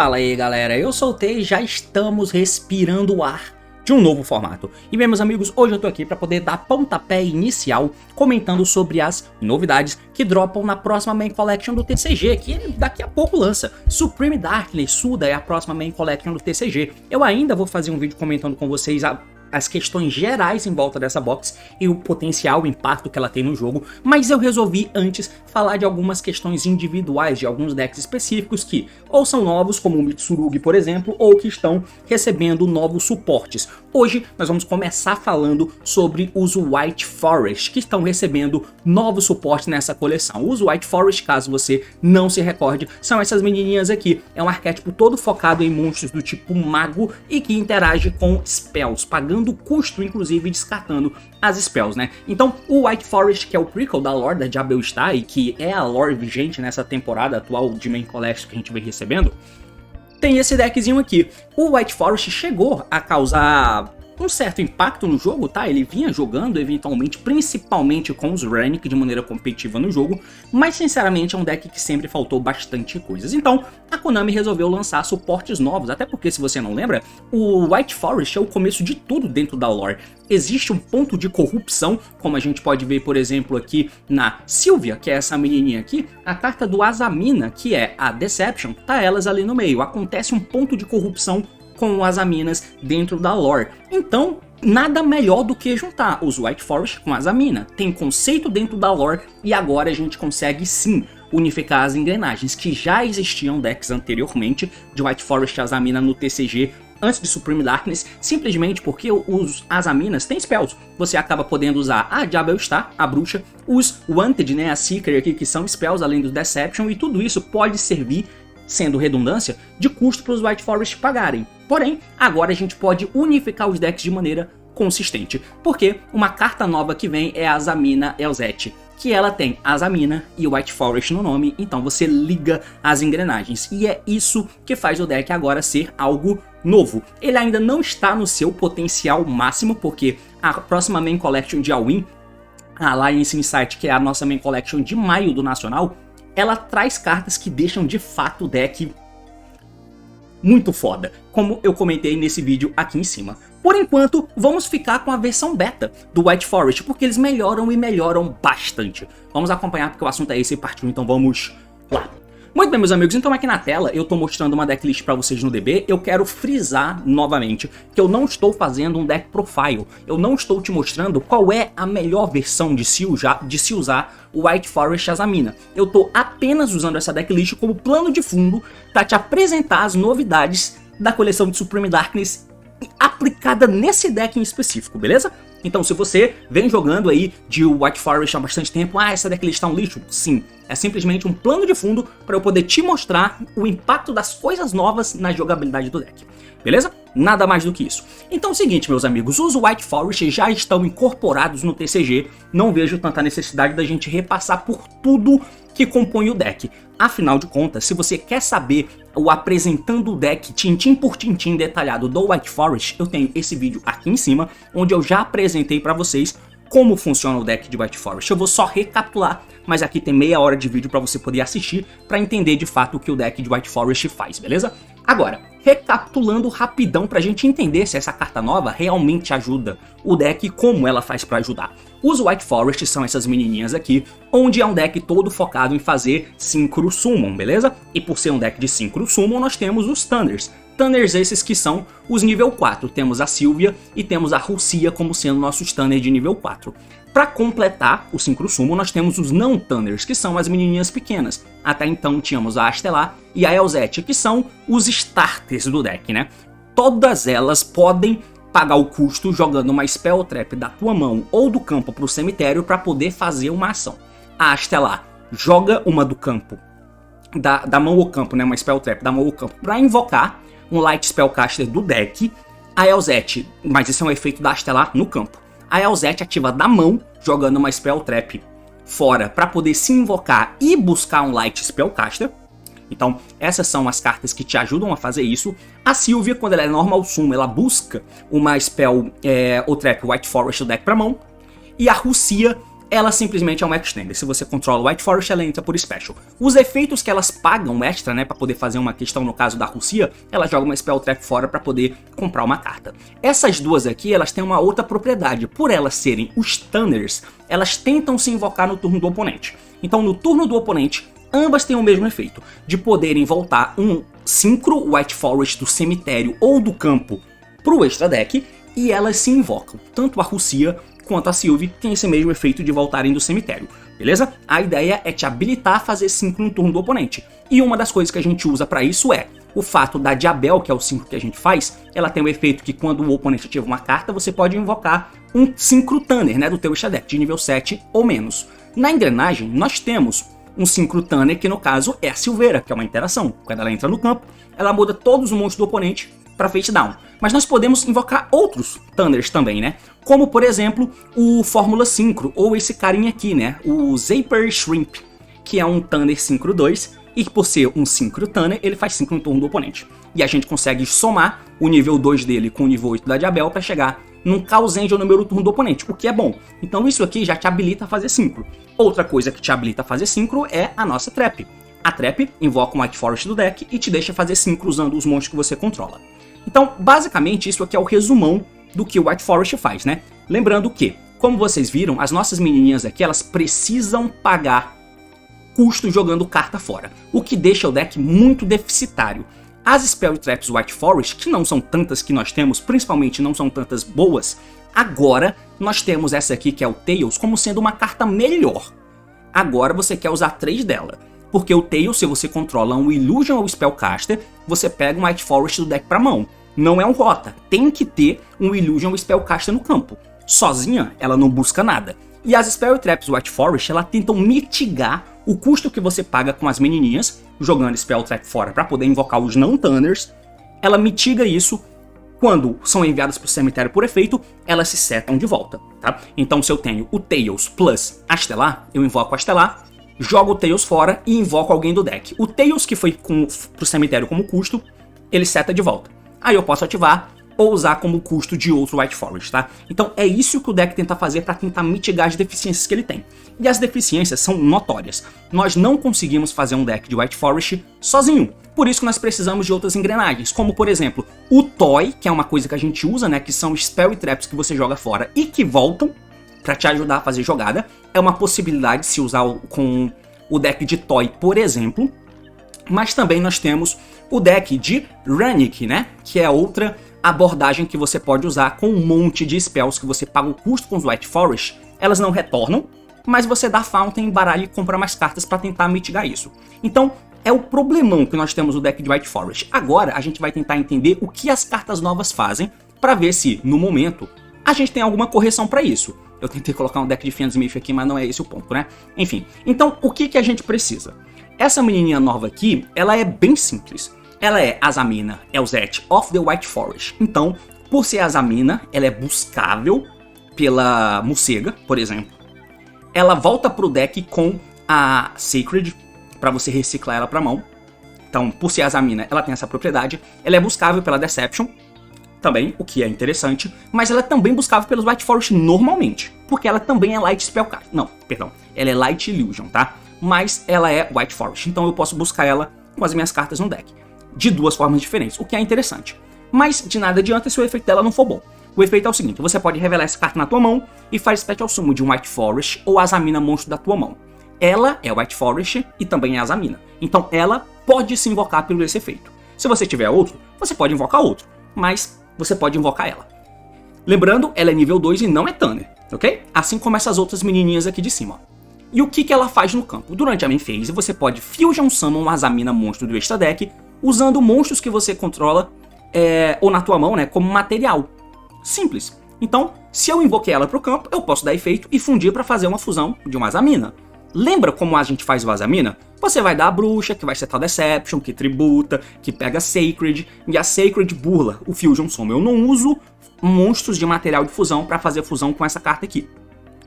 Fala aí galera, eu soltei e já estamos respirando o ar de um novo formato. E bem meus amigos, hoje eu tô aqui para poder dar pontapé inicial comentando sobre as novidades que dropam na próxima Main Collection do TCG, que daqui a pouco lança. Supreme Darkness Suda é a próxima Main Collection do TCG. Eu ainda vou fazer um vídeo comentando com vocês as questões gerais em volta dessa box e o potencial impacto que ela tem no jogo, mas eu resolvi antes falar de algumas questões individuais de alguns decks específicos que ou são novos, como o Mitsurugi por exemplo, ou que estão recebendo novos suportes. Hoje nós vamos começar falando sobre os White Forest, que estão recebendo novos suportes nessa coleção. Os White Forest, caso você não se recorde, são essas menininhas aqui. É um arquétipo todo focado em monstros do tipo mago e que interage com spells, pagando custo, inclusive descartando as spells, né? Então o White Forest, que é o prequel da lore da Jabel Star e que é a lore vigente nessa temporada atual de Main Collection que a gente vem recebendo, tem esse deckzinho aqui. O White Forest chegou a causar um certo impacto no jogo, tá? Ele vinha jogando eventualmente, principalmente com os Renick de maneira competitiva no jogo, mas sinceramente é um deck que sempre faltou bastante coisas. Então a Konami resolveu lançar suportes novos, até porque se você não lembra, o White Forest é o começo de tudo dentro da lore. Existe um ponto de corrupção, como a gente pode ver por exemplo aqui na Sylvia, que é essa menininha aqui, a carta do Azamina, que é a Deception, tá elas ali no meio. Acontece um ponto de corrupção com as Aminas dentro da lore. Então, nada melhor do que juntar os White Forest com as Amina. Tem conceito dentro da lore e agora a gente consegue sim unificar as engrenagens, que já existiam decks anteriormente de White Forest e Azamina no TCG antes de Supreme Darkness, simplesmente porque as Aminas têm spells. Você acaba podendo usar a Jabel Star, a bruxa, os Wanted, né, a Seeker aqui, que são spells além do Deception, e tudo isso pode servir, sendo redundância, de custo para os White Forest pagarem. Porém, agora a gente pode unificar os decks de maneira consistente, porque uma carta nova que vem é a Azamina Elzette, que ela tem Azamina e White Forest no nome, então você liga as engrenagens, e é isso que faz o deck agora ser algo novo. Ele ainda não está no seu potencial máximo, porque a próxima Main Collection de All-In, a Alliance Insight, que é a nossa Main Collection de maio do Nacional, ela traz cartas que deixam de fato o deck muito foda, como eu comentei nesse vídeo aqui em cima. Por enquanto, vamos ficar com a versão beta do White Forest, porque eles melhoram e melhoram bastante. Vamos acompanhar porque o assunto é esse e partiu, então vamos lá. Muito bem meus amigos, então aqui na tela eu tô mostrando uma decklist para vocês no DB. Eu quero frisar novamente que eu não estou fazendo um deck profile. Eu não estou te mostrando qual é a melhor versão de se usar o White Forest Azamina. Eu tô apenas usando essa decklist como plano de fundo para te apresentar as novidades da coleção de Supreme Darkness aplicada nesse deck em específico, beleza? Então se você vem jogando aí de White Forest há bastante tempo, essa decklist tá um lixo? Sim, é simplesmente um plano de fundo para eu poder te mostrar o impacto das coisas novas na jogabilidade do deck, beleza? Nada mais do que isso. Então é o seguinte meus amigos, os White Forest já estão incorporados no TCG, não vejo tanta necessidade da gente repassar por tudo que compõe o deck. Afinal de contas, se você quer saber o apresentando o deck tintim por tintim detalhado do White Forest, eu tenho esse vídeo aqui em cima, onde eu já apresentei para vocês como funciona o deck de White Forest. Eu vou só recapitular, mas aqui tem meia hora de vídeo para você poder assistir para entender de fato o que o deck de White Forest faz, beleza? Agora, recapitulando rapidão pra gente entender se essa carta nova realmente ajuda o deck e como ela faz pra ajudar. Os White Forest são essas menininhas aqui, onde é um deck todo focado em fazer Synchro Summon, beleza? E por ser um deck de Synchro Summon, nós temos os Thunders. Thunders esses que são os nível 4, temos a Sylvia e temos a Russia como sendo nossos Thunder de nível 4. Para completar o Synchro Summon, nós temos os não Thunders, que são as menininhas pequenas. Até então tínhamos a Astelar e a Elzette, que são os starters do deck, né? Todas elas podem pagar o custo jogando uma Spell Trap da tua mão ou do campo para o cemitério para poder fazer uma ação. A Astelar joga uma do campo, da mão ao campo, né? Uma Spell Trap da mão ao campo para invocar um Light Spellcaster do deck. A Elzette, mas isso é um efeito da Astelar no campo. A Elzette ativa da mão, jogando uma Spell Trap fora para poder se invocar e buscar um Light Spellcaster. Então essas são as cartas que te ajudam a fazer isso. A Sylvia, quando ela é normal summon, ela busca uma Spell ou Trap White Forest do deck para mão. E a Russia ela simplesmente é um extender. Se você controla o White Forest, ela entra por Special. Os efeitos que elas pagam extra, né, pra poder fazer uma questão no caso da Rússia, ela joga uma Spell Trap fora pra poder comprar uma carta. Essas duas aqui, elas têm uma outra propriedade. Por elas serem os Stunners, elas tentam se invocar no turno do oponente. Então no turno do oponente, ambas têm o mesmo efeito, de poderem voltar um Synchro White Forest do cemitério ou do campo pro extra deck, e elas se invocam. Tanto a Rússia quanto a Sylvie tem esse mesmo efeito de voltarem do cemitério, beleza? A ideia é te habilitar a fazer synchro no turno do oponente. E uma das coisas que a gente usa para isso é o fato da Diabel, que é o synchro que a gente faz, ela tem o efeito que quando o oponente ativa uma carta, você pode invocar um Synchro Tanner, né, do teu extra deck, de nível 7 ou menos. Na engrenagem, nós temos um Synchro Tanner, que no caso é a Silveira, que é uma interação. Quando ela entra no campo, ela muda todos os monstros do oponente para face down. Mas nós podemos invocar outros Thunders também, né? Como, por exemplo, o Fórmula Synchro, ou esse carinha aqui, né? O Zaper Shrimp, que é um Thunder Synchro 2, e que por ser um Synchro Thunder, ele faz synchro no turno do oponente. E a gente consegue somar o nível 2 dele com o nível 8 da Diabel para chegar num Chaos Angel no número turno do oponente, o que é bom. Então isso aqui já te habilita a fazer synchro. Outra coisa que te habilita a fazer synchro é a nossa Trap. A Trap invoca um White Forest do deck e te deixa fazer synchro usando os monstros que você controla. Então, basicamente, isso aqui é o resumão do que o White Forest faz, né? Lembrando que, como vocês viram, as nossas menininhas aqui, elas precisam pagar custo jogando carta fora, o que deixa o deck muito deficitário. As Spell Traps White Forest, que não são tantas que nós temos, principalmente não são tantas boas, agora nós temos essa aqui, que é o Tails, como sendo uma carta melhor. Agora você quer usar 3 dela. Porque o Tails, se você controla um Illusion ou Spellcaster, você pega um White Forest do deck pra mão. Não é um rota, tem que ter um Illusion ou Spellcaster no campo. Sozinha, ela não busca nada. E as Spell Traps White Forest, ela tentam mitigar o custo que você paga com as menininhas, jogando Spell Trap fora para poder invocar os não Thunders. Ela mitiga isso quando são enviadas para o cemitério por efeito, elas se setam de volta, tá? Então se eu tenho o Tails plus a Estelar, eu invoco a Estelar, jogo o Tails fora e invoco alguém do deck. O Tails que foi pro cemitério como custo, ele seta de volta. Aí eu posso ativar ou usar como custo de outro White Forest, tá? Então é isso que o deck tenta fazer para tentar mitigar as deficiências que ele tem. E as deficiências são notórias. Nós não conseguimos fazer um deck de White Forest sozinho. Por isso que nós precisamos de outras engrenagens, como por exemplo, o Toy, que é uma coisa que a gente usa, né? Que são Spell e Traps que você joga fora e que voltam para te ajudar a fazer jogada. É uma possibilidade de se usar com o deck de Toy, por exemplo. Mas também nós temos o deck de Runic, né? Que é outra abordagem que você pode usar com um monte de spells que você paga o custo com os White Forest. Elas não retornam, mas você dá Fountain, baralha e compra mais cartas para tentar mitigar isso. Então, é o problemão que nós temos no deck de White Forest. Agora, a gente vai tentar entender o que as cartas novas fazem para ver se, no momento, a gente tem alguma correção para isso. Eu tentei colocar um deck de Fiendsmith aqui, mas não é esse o ponto, né? Enfim, então, o que a gente precisa? Essa menininha nova aqui, ela é bem simples. Ela é Azamina Elzette of the White Forest. Então, por ser Azamina, ela é buscável pela Morcega, por exemplo. Ela volta pro deck com a Sacred, para você reciclar ela pra mão. Então, por ser Azamina, ela tem essa propriedade. Ela é buscável pela Deception, também, o que é interessante. Mas ela é também buscável pelos White Forest normalmente, porque ela também é Light Spellcaster. Não, perdão, ela é Light Illusion, tá? Mas ela é White Forest, então eu posso buscar ela com as minhas cartas no deck. De duas formas diferentes, o que é interessante. Mas de nada adianta se o efeito dela não for bom. O efeito é o seguinte, você pode revelar essa carta na tua mão e faz Special Summon de um White Forest ou Azamina monstro da tua mão. Ela é White Forest e também é Azamina. Então ela pode se invocar pelo esse efeito. Se você tiver outro, você pode invocar outro, mas você pode invocar ela. Lembrando, ela é nível 2 e não é Tanner, ok? Assim como essas outras menininhas aqui de cima. E o que ela faz no campo? Durante a main phase, você pode Fusion Summon uma Azamina monstro do extra deck, usando monstros que você controla ou na tua mão, né, como material. Simples. Então, se eu invoquei ela pro campo, eu posso dar efeito e fundir para fazer uma fusão de uma Azamina. Lembra como a gente faz o Azamina? Você vai dar a bruxa, que vai setar Deception, que tributa, que pega Sacred, e a Sacred burla o Fusion Summon. Eu não uso monstros de material de fusão para fazer fusão com essa carta aqui.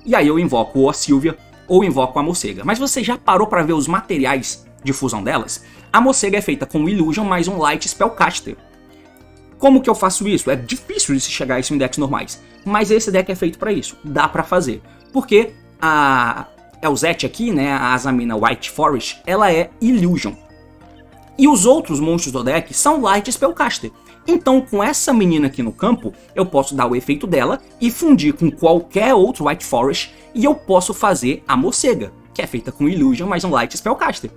E aí eu invoco ou a Sylvia ou invoco a Morcega. Mas você já parou para ver os materiais de fusão delas? A Morcega é feita com Illusion mais um Light Spellcaster. Como que eu faço isso? É difícil de se chegar a isso em decks normais, mas esse deck é feito para isso, dá para fazer. Porque a Elzette aqui, né, a Azamina White Forest, ela é Illusion. E os outros monstros do deck são Light Spellcaster. Então, com essa menina aqui no campo, eu posso dar o efeito dela e fundir com qualquer outro White Forest, e eu posso fazer a morcega, que é feita com Illusion mais um Light Spellcaster.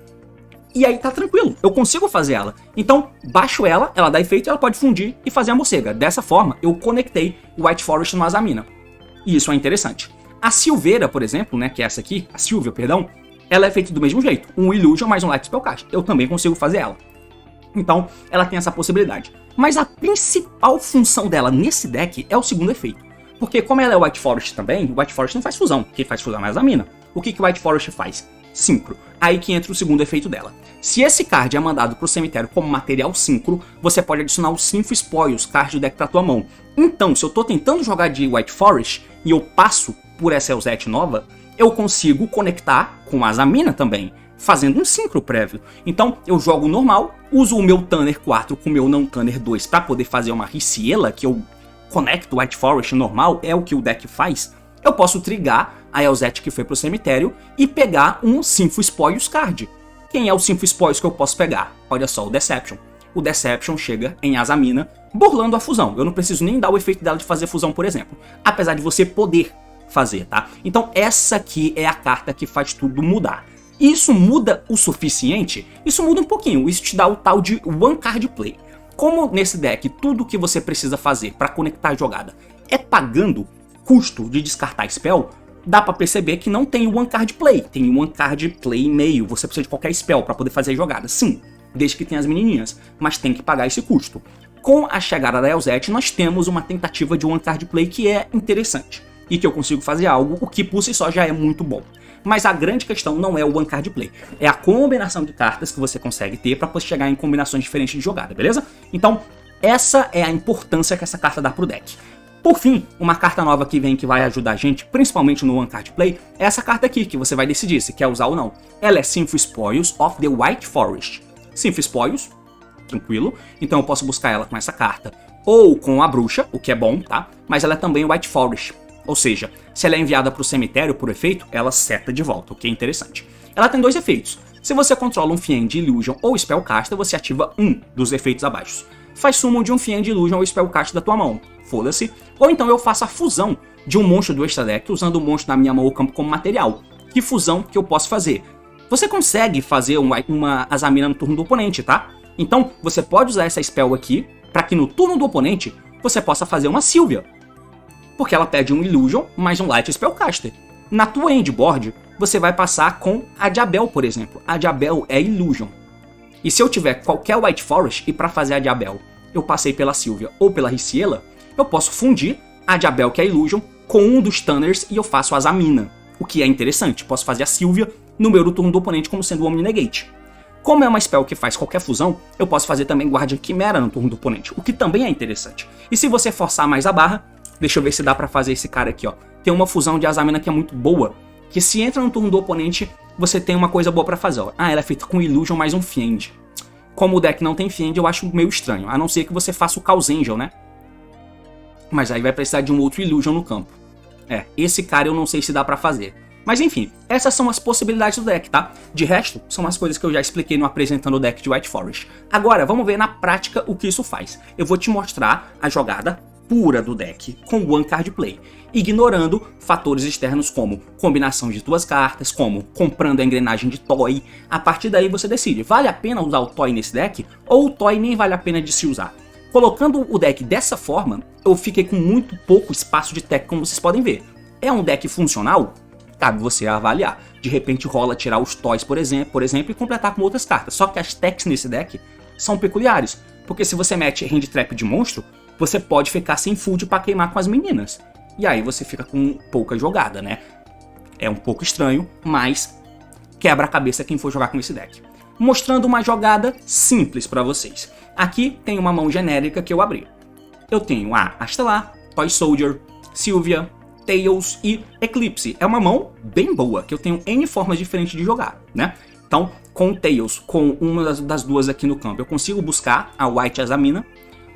E aí tá tranquilo, eu consigo fazer ela. Então, baixo ela, ela dá efeito e ela pode fundir e fazer a morcega. Dessa forma, eu conectei o White Forest no Azamina. E isso é interessante. A Silveira, por exemplo, né, que é essa aqui, a Sylvia, perdão, ela é feita do mesmo jeito. Um Illusion mais um Light Spellcaster. Eu também consigo fazer ela. Então, ela tem essa possibilidade. Mas a principal função dela nesse deck é o segundo efeito. Porque como ela é White Forest também, o White Forest não faz fusão. Quem faz fusão é a Azamina. O que o White Forest faz? Synchro. Aí que entra o segundo efeito dela. Se esse card é mandado pro cemitério como material Synchro, você pode adicionar o Synfo Spoils, card do deck pra tua mão. Então, se eu tô tentando jogar de White Forest e eu passo por essa Elzette nova, eu consigo conectar com a Azamina também, fazendo um Synchro prévio. Então, eu jogo normal, uso o meu Tanner 4 com o meu não Tanner 2 para poder fazer uma Riciela, que eu conecto o White Forest normal, é o que o deck faz. Eu posso trigar a Elzette que foi pro cemitério e pegar um Synfo Spoils card. Quem é o Synfo Spoils que eu posso pegar? Olha só, o Deception. O Deception chega em Azamina, burlando a fusão. Eu não preciso nem dar o efeito dela de fazer fusão, por exemplo. Apesar de você poder fazer, tá? Então essa aqui é a carta que faz tudo mudar. Isso muda o suficiente? Isso muda um pouquinho, isso te dá o tal de One Card Play. Como nesse deck tudo que você precisa fazer para conectar a jogada é pagando custo de descartar spell, dá para perceber que não tem One Card Play, tem One Card Play meio, você precisa de qualquer spell para poder fazer a jogada, sim, desde que tenha as menininhas, mas tem que pagar esse custo. Com a chegada da Elzette, nós temos uma tentativa de One Card Play que é interessante, e que eu consigo fazer algo, o que por si só já é muito bom. Mas a grande questão não é o One Card Play, é a combinação de cartas que você consegue ter para poder chegar em combinações diferentes de jogada, beleza? Então, essa é a importância que essa carta dá pro deck. Por fim, uma carta nova que vem que vai ajudar a gente, principalmente no One Card Play, é essa carta aqui, que você vai decidir se quer usar ou não. Ela é Synfo Spoils of the White Forest. Synfo Spoils, tranquilo, então eu posso buscar ela com essa carta, ou com a bruxa, o que é bom, tá? Mas ela é também White Forest, ou seja, se ela é enviada para o cemitério por efeito, ela seta de volta, o que é interessante. Ela tem dois efeitos. Se você controla um Fiend, Illusion ou Spellcaster, você ativa um dos efeitos abaixo. Faz summon de um Fiend, Illusion ou Spellcaster da tua mão, foda-se. Ou então eu faço a fusão de um monstro do extra deck usando o monstro da minha mão ou campo como material. Que fusão que eu posso fazer? Você consegue fazer uma Azamina no turno do oponente, tá? Então você pode usar essa spell aqui para que no turno do oponente você possa fazer uma Sylvia. Porque ela pede um Illusion mais um Light Spellcaster. Na tua endboard, você vai passar com a Diabel, por exemplo. A Diabel é Illusion. E se eu tiver qualquer White Forest e para fazer a Diabel eu passei pela Sylvia ou pela Riciela, eu posso fundir a Diabel, que é Illusion, com um dos Tanners e eu faço a Azamina. O que é interessante, posso fazer a Sylvia no meu turno do oponente como sendo o Omni Negate. Como é uma spell que faz qualquer fusão, eu posso fazer também Guardian Quimera no turno do oponente, o que também é interessante. E se você forçar mais a barra, deixa eu ver se dá pra fazer esse cara aqui, ó. Tem uma fusão de Azamina que é muito boa, que se entra no turno do oponente, você tem uma coisa boa pra fazer, ó. Ah, ela é feita com Illusion mais um Fiend. Como o deck não tem Fiend, eu acho meio estranho, a não ser que você faça o Chaos Angel, né? Mas aí vai precisar de um outro Illusion no campo. É, esse cara eu não sei se dá pra fazer. Mas enfim, essas são as possibilidades do deck, tá? De resto, são as coisas que eu já expliquei no apresentando o deck de White Forest. Agora, vamos ver na prática o que isso faz. Eu vou te mostrar a jogada pura do deck com One Card Play, ignorando fatores externos como combinação de duas cartas, como comprando a engrenagem de Toy. A partir daí você decide, vale a pena usar o Toy nesse deck ou o Toy nem vale a pena de se usar. Colocando o deck dessa forma, eu fiquei com muito pouco espaço de tech, como vocês podem ver. É um deck funcional? Cabe você avaliar. De repente rola tirar os Toys, por exemplo, e completar com outras cartas. Só que as techs nesse deck são peculiares, porque se você mete Hand Trap de monstro, você pode ficar sem food para queimar com as meninas. E aí você fica com pouca jogada, né? É um pouco estranho, mas quebra a cabeça quem for jogar com esse deck. Mostrando uma jogada simples para vocês. Aqui tem uma mão genérica que eu abri. Eu tenho a Astelar, Toy Soldier, Sylvia, Tails e Eclipse. É uma mão bem boa, que eu tenho N formas diferentes de jogar, né? Então, com o Tails, com uma das duas aqui no campo, eu consigo buscar a White Azamina.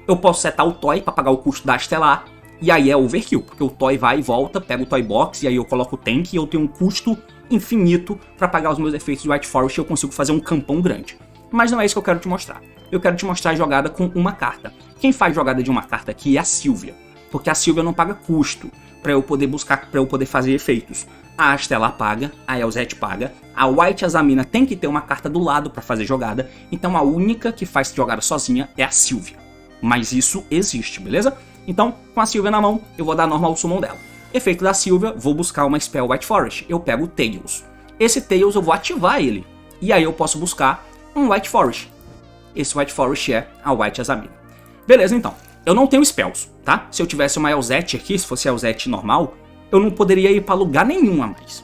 Eu posso setar o Toy para pagar o custo da Astelar. E aí é overkill, porque o Toy vai e volta, pega o Toy Box, e aí eu coloco o tank, e eu tenho um custo infinito para pagar os meus efeitos de White Forest, e eu consigo fazer um campão grande. Mas não é isso que eu quero te mostrar. Eu quero te mostrar a jogada com uma carta. Quem faz jogada de uma carta aqui é a Sylvia, porque a Sylvia não paga custo para eu poder buscar, para eu poder fazer efeitos. A Astela paga, a Eilzeth paga, a White Azamina tem que ter uma carta do lado para fazer jogada, então a única que faz jogada sozinha é a Sylvia. Mas isso existe, beleza? Então, com a Sylvia na mão, eu vou dar normal summon dela. Efeito da Sylvia, vou buscar uma spell White Forest, eu pego o Tails. Esse Tails eu vou ativar ele, e aí eu posso buscar um White Forest. Esse White Forest é a White Azamina. Beleza, então. Eu não tenho spells, tá? Se eu tivesse uma Eilzeth aqui, se fosse a Eilzeth normal, eu não poderia ir pra lugar nenhum a mais.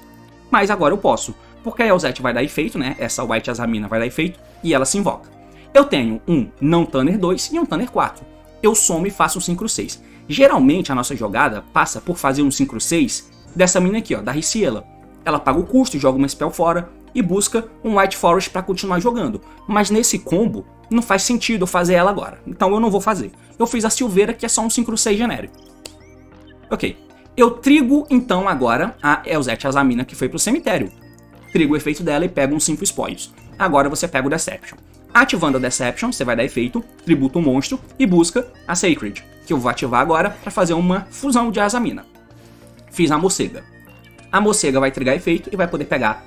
Mas agora eu posso, porque a Eilzeth vai dar efeito, né? Essa White Azamina vai dar efeito, e ela se invoca. Eu tenho um não Tanner 2 e um Tanner 4. Eu somo e faço um Synchro 6. Geralmente a nossa jogada passa por fazer um Synchro 6 dessa mina aqui, ó, da Riciela. Ela paga o custo, joga uma spell fora e busca um White Forest pra continuar jogando. Mas nesse combo, não faz sentido eu fazer ela agora. Então eu não vou fazer. Eu fiz a Silveira, que é só um Synchro 6 genérico. Ok. Eu trigo, então, agora a Eilzeth Azamina, que foi pro cemitério. Trigo o efeito dela e pego uns 5 spoils. Agora você pega o Deception. Ativando a Deception, você vai dar efeito, tributa um monstro e busca a Sacred, que eu vou ativar agora para fazer uma fusão de Azamina. Fiz a Mocega. A Mocega vai trigar efeito e vai poder pegar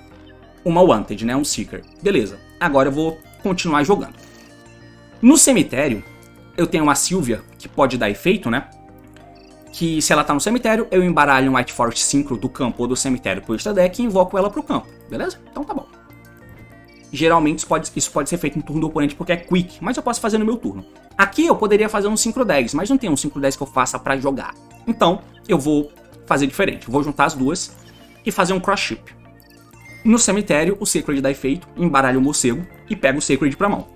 uma Wanted, né? Um Seeker. Beleza. Agora eu vou continuar jogando. No cemitério, eu tenho a Sylvia, que pode dar efeito, né? Que se ela tá no cemitério, eu embaralho um White Forest Synchro do campo ou do cemitério pro extra deck e invoco ela pro campo. Beleza? Então tá bom. Geralmente isso pode ser feito no turno do oponente porque é quick, mas eu posso fazer no meu turno. Aqui eu poderia fazer um Synchro 10, mas não tem um Synchro 10 que eu faça pra jogar. Então eu vou fazer diferente. Vou juntar as duas e fazer um Cross Ship. No cemitério, o Sacred dá efeito, embaralho o morcego e pego o Sacred pra mão.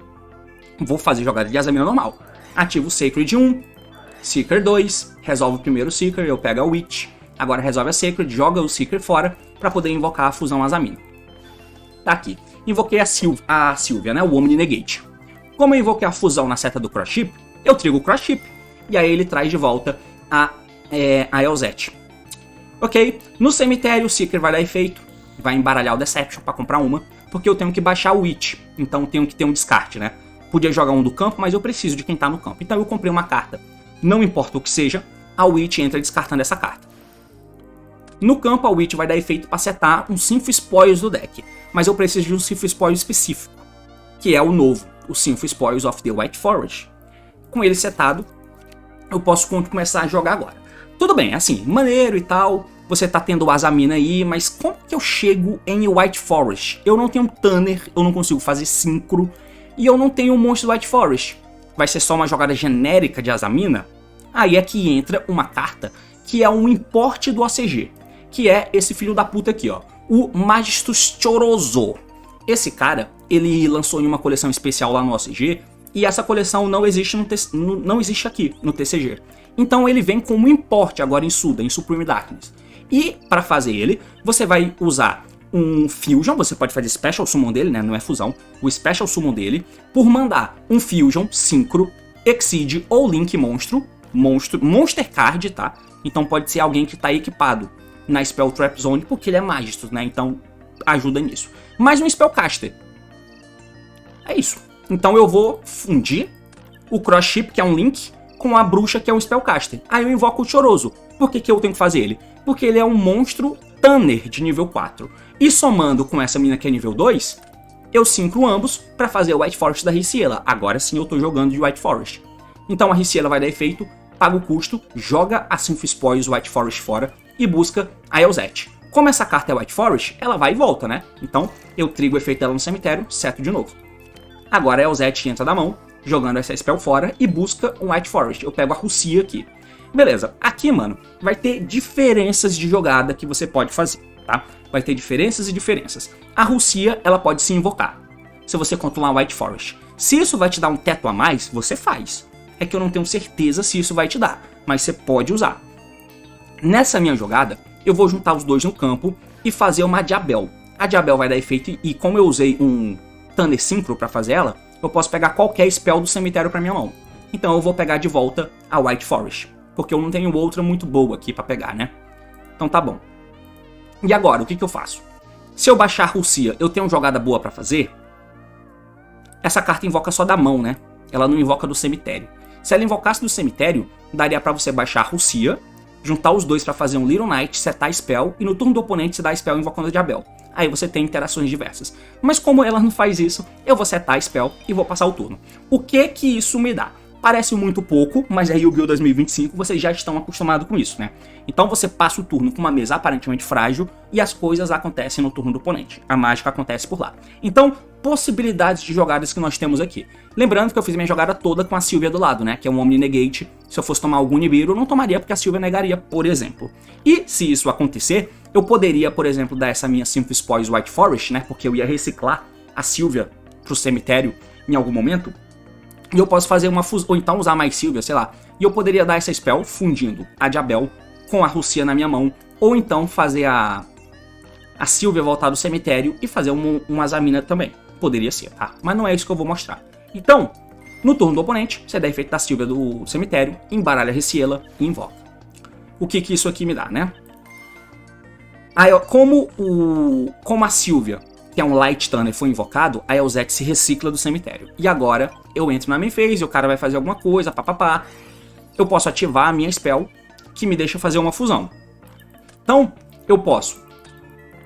Vou fazer jogada de Azamina normal. Ativo o Sacred 1, Seeker 2, resolve o primeiro Seeker, eu pego a Witch. Agora resolve a Sacred, joga o Seeker fora pra poder invocar a fusão Azamina. Tá aqui. Invoquei a Sylvia, né? O Omni Negate. Como eu invoquei a fusão na seta do Cross Ship, eu trigo o Cross Ship. E aí ele traz de volta a Eilzeth. Ok? No cemitério, o Seeker vai dar efeito. Vai embaralhar o Deception pra comprar uma. Porque eu tenho que baixar o Witch. Então tenho que ter um descarte, né? Podia jogar um do campo, mas eu preciso de quem tá no campo. Então eu comprei uma carta. Não importa o que seja, a Witch entra descartando essa carta. No campo, a Witch vai dar efeito para setar um Sinfo Spoils do deck. Mas eu preciso de um Sinfo Spoils específico, que é o novo, o Sinfo Spoils of the White Forest. Com ele setado, eu posso começar a jogar agora. Tudo bem, assim, maneiro e tal, você tá tendo o Azamina aí, mas como que eu chego em White Forest? Eu não tenho Tanner, eu não consigo fazer Synchro, e eu não tenho um monstro do White Forest. Vai ser só uma jogada genérica de Azamina? Aí é que entra uma carta que é um importe do OCG, que é esse filho da puta aqui, ó, o Magistus Choroso. Esse cara, ele lançou em uma coleção especial lá no OCG, e essa coleção não existe, não existe aqui no TCG. Então ele vem como importe agora em Suda, em Supreme Darkness. E para fazer ele, você vai usar um Fusion, você pode fazer Special Summon dele, né, não é fusão, o Special Summon dele, por mandar um Fusion, Synchro, Exceed ou Link Monster Card, tá? Então pode ser alguém que tá equipado na Spell Trap Zone, porque ele é Magistus, né, então ajuda nisso. Mais um Spellcaster. É isso. Então eu vou fundir o Cross Ship, que é um Link, com a Bruxa, que é um Spellcaster. Aí eu invoco o Choroso. Por que eu tenho que fazer ele? Porque ele é um monstro Tanner de nível 4. E somando com essa mina que é nível 2, eu synchro ambos para fazer o White Forest da Riciela. Agora sim eu tô jogando de White Forest. Então a Riciela vai dar efeito, paga o custo, joga a Sinfo Spoils White Forest fora e busca a Eilzeth. Como essa carta é White Forest, ela vai e volta, né? Então eu trigo o efeito dela no cemitério, seto de novo. Agora a Eilzeth entra da mão, jogando essa spell fora e busca um White Forest. Eu pego a Russia aqui. Beleza, aqui, mano, vai ter diferenças de jogada que você pode fazer, tá? Vai ter diferenças e diferenças. A Russia, ela pode se invocar, se você controlar White Forest. Se isso vai te dar um teto a mais, você faz. É que eu não tenho certeza se isso vai te dar, mas você pode usar. Nessa minha jogada, eu vou juntar os dois no campo e fazer uma Diabel. A Diabel vai dar efeito e como eu usei um Thunder Synchro pra fazer ela, eu posso pegar qualquer spell do cemitério pra minha mão. Então eu vou pegar de volta a White Forest. porque eu não tenho outra muito boa aqui pra pegar, né? Então tá bom. E agora, o que eu faço? Se eu baixar Rússia, eu tenho uma jogada boa pra fazer? Essa carta invoca só da mão, né? Ela não invoca do cemitério. Se ela invocasse do cemitério, daria pra você baixar Rússia, juntar os dois pra fazer um Little Knight, setar spell, e no turno do oponente você dá spell invocando a Diabel. Aí você tem interações diversas. Mas como ela não faz isso, eu vou setar spell e vou passar o turno. O que isso me dá? Parece muito pouco, mas aí o Yu-Gi-Oh! 2025 vocês já estão acostumados com isso, né? Então você passa o turno com uma mesa aparentemente frágil e as coisas acontecem no turno do oponente. A mágica acontece por lá. Então, possibilidades de jogadas que nós temos aqui. Lembrando que eu fiz minha jogada toda com a Sylvia do lado, né? Que é um Omni Negate. Se eu fosse tomar algum Nibiru, eu não tomaria porque a Sylvia negaria, por exemplo. E se isso acontecer, eu poderia, por exemplo, dar essa minha 5 Spoils White Forest, né? Porque eu ia reciclar a Sylvia pro cemitério em algum momento. E eu posso fazer uma fusão, ou então usar mais Sylvia, sei lá. E eu poderia dar essa spell fundindo a Diabel com a Rússia na minha mão. Ou então fazer a Sylvia voltar do cemitério e fazer uma Azamina também. Poderia ser, tá? Mas não é isso que eu vou mostrar. Então, no turno do oponente, você dá efeito da Sylvia do cemitério, embaralha a Reciela e invoca. O que isso aqui me dá, né? Aí, como a Sylvia, que é um Light Thunder, foi invocado, a Elzette se recicla do cemitério. E agora, eu entro na main phase, o cara vai fazer alguma coisa, papapá. Eu posso ativar a minha spell, que me deixa fazer uma fusão. Então, eu posso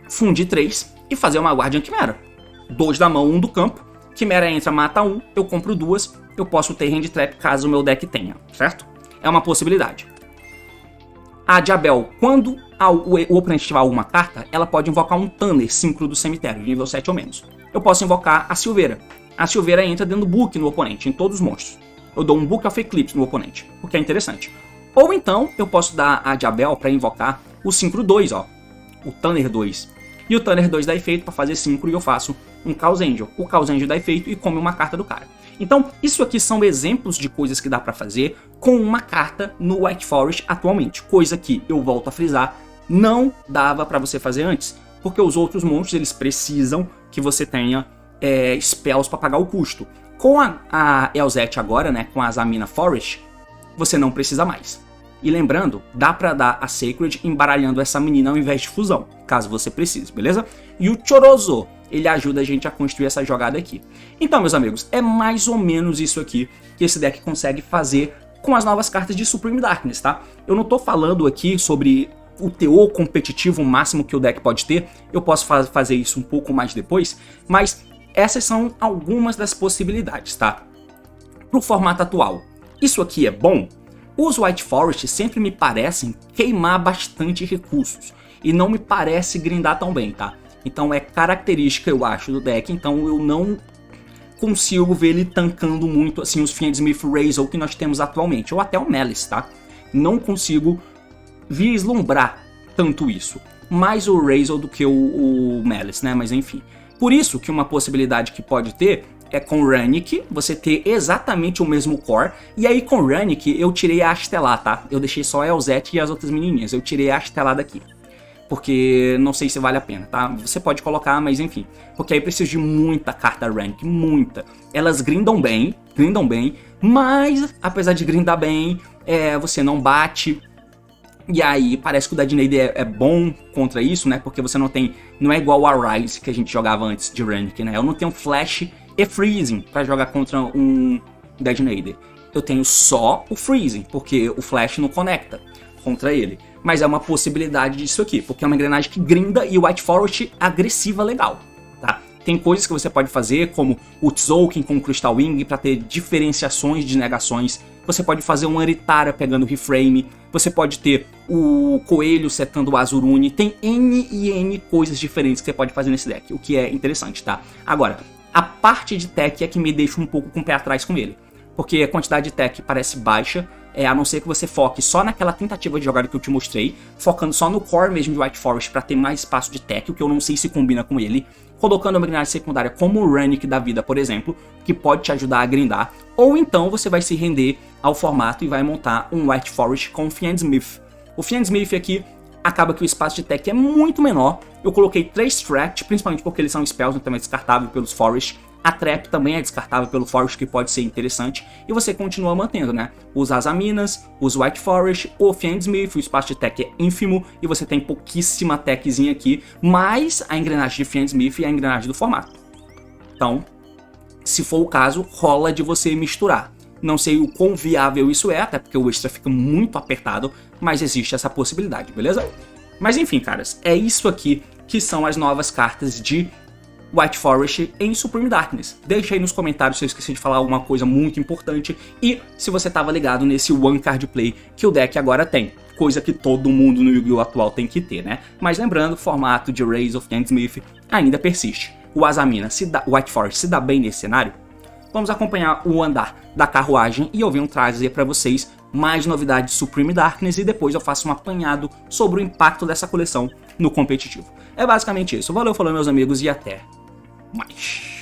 fundir 3 e fazer uma Guardian Quimera. 2 da mão, 1 do campo. Quimera entra, mata 1, eu compro 2. Eu posso ter Hand Trap caso o meu deck tenha, certo? É uma possibilidade. A Diabel, quando o oponente tiver alguma carta, ela pode invocar um Thunder Síncro do cemitério, de nível 7 ou menos. Eu posso invocar a Silveira. A Silveira entra dando book no oponente, em todos os monstros. Eu dou um Book of Eclipse no oponente, o que é interessante. Ou então, eu posso dar a Diabel para invocar o Synchro 2, ó. O Thunder 2. E o Thunder 2 dá efeito para fazer Synchro e eu faço um Chaos Angel. O Chaos Angel dá efeito e come uma carta do cara. Então, isso aqui são exemplos de coisas que dá para fazer com uma carta no White Forest atualmente. Coisa que, eu volto a frisar, não dava para você fazer antes. Porque os outros monstros, eles precisam que você tenha spells para pagar o custo. Com a Elzette agora, né, com a Azamina Forest, você não precisa mais. E lembrando, dá pra dar a Sacred embaralhando essa menina ao invés de fusão, caso você precise, beleza? E o Chorozo, ele ajuda a gente a construir essa jogada aqui. Então, meus amigos, é mais ou menos isso aqui que esse deck consegue fazer com as novas cartas de Supreme Darkness, tá? Eu não tô falando aqui sobre o teor competitivo máximo que o deck pode ter, eu posso fazer isso um pouco mais depois, mas essas são algumas das possibilidades, tá? Pro formato atual, isso aqui é bom? Os White Forest sempre me parecem queimar bastante recursos e não me parece grindar tão bem, tá? Então é característica, eu acho, do deck, então eu não consigo ver ele tancando muito assim os Fiendsmith Razor que nós temos atualmente, ou até o Malice, tá? Não consigo vislumbrar tanto isso, mais o Razor do que o Malice, né? Mas enfim, por isso que uma possibilidade que pode ter é com Runic, você ter exatamente o mesmo core. E aí com Runic eu tirei a Astelar, tá? Eu deixei só a Elzette e as outras menininhas. Eu tirei a Astelar daqui. Porque não sei se vale a pena, tá? Você pode colocar, mas enfim. Porque aí precisa de muita carta Runic, muita. Elas grindam bem, mas apesar de grindar bem, você não bate. E aí parece que o Dead Nade é bom contra isso, né? Porque você não é igual a Rise que a gente jogava antes de Runic, né? Eu não tenho Flash e Freezing para jogar contra um Dead Nade. Eu tenho só o Freezing, porque o Flash não conecta contra ele. Mas é uma possibilidade disso aqui, porque é uma engrenagem que grinda e o White Forest agressiva legal, tá? Tem coisas que você pode fazer, como o Tzolk'in com o Crystal Wing para ter diferenciações de negações. Você pode fazer um Aritara pegando o Reframe. Você pode ter o Coelho setando o Azurune. Tem N e N coisas diferentes que você pode fazer nesse deck, o que é interessante, tá? Agora, a parte de tech é que me deixa um pouco com o pé atrás com ele. Porque a quantidade de tech parece baixa, a não ser que você foque só naquela tentativa de jogada que eu te mostrei, focando só no core mesmo de White Forest para ter mais espaço de tech, o que eu não sei se combina com ele, colocando uma engrenagem secundária como o Runic da vida, por exemplo, que pode te ajudar a grindar, ou então você vai se render ao formato e vai montar um White Forest com o Fiendsmith. O Fiendsmith aqui acaba que o espaço de tech é muito menor. Eu coloquei 3 Tract, principalmente porque eles são spells, então é descartável pelos Forest. A Trap também é descartável pelo Forest, que pode ser interessante. E você continua mantendo, né? Os Asaminas, os White Forest, o Fiendsmith, o espaço de tech é ínfimo. E você tem pouquíssima techzinha aqui. Mais a engrenagem de Fiendsmith e a engrenagem do formato. Então, se for o caso, rola de você misturar. Não sei o quão viável isso é, até porque o extra fica muito apertado. Mas existe essa possibilidade, beleza? Mas enfim, caras, é isso aqui que são as novas cartas de White Forest em Supreme Darkness. Deixa aí nos comentários se eu esqueci de falar alguma coisa muito importante e se você estava ligado nesse One Card Play que o deck agora tem. Coisa que todo mundo no Yu-Gi-Oh! Atual tem que ter, né? Mas lembrando, o formato de Rays of Fiendsmith ainda persiste. O Asamina, White Forest se dá bem nesse cenário? Vamos acompanhar o andar da carruagem e eu venho trazer para vocês mais novidades de Supreme Darkness e depois eu faço um apanhado sobre o impacto dessa coleção no competitivo. É basicamente isso. Valeu, falou meus amigos e até mais.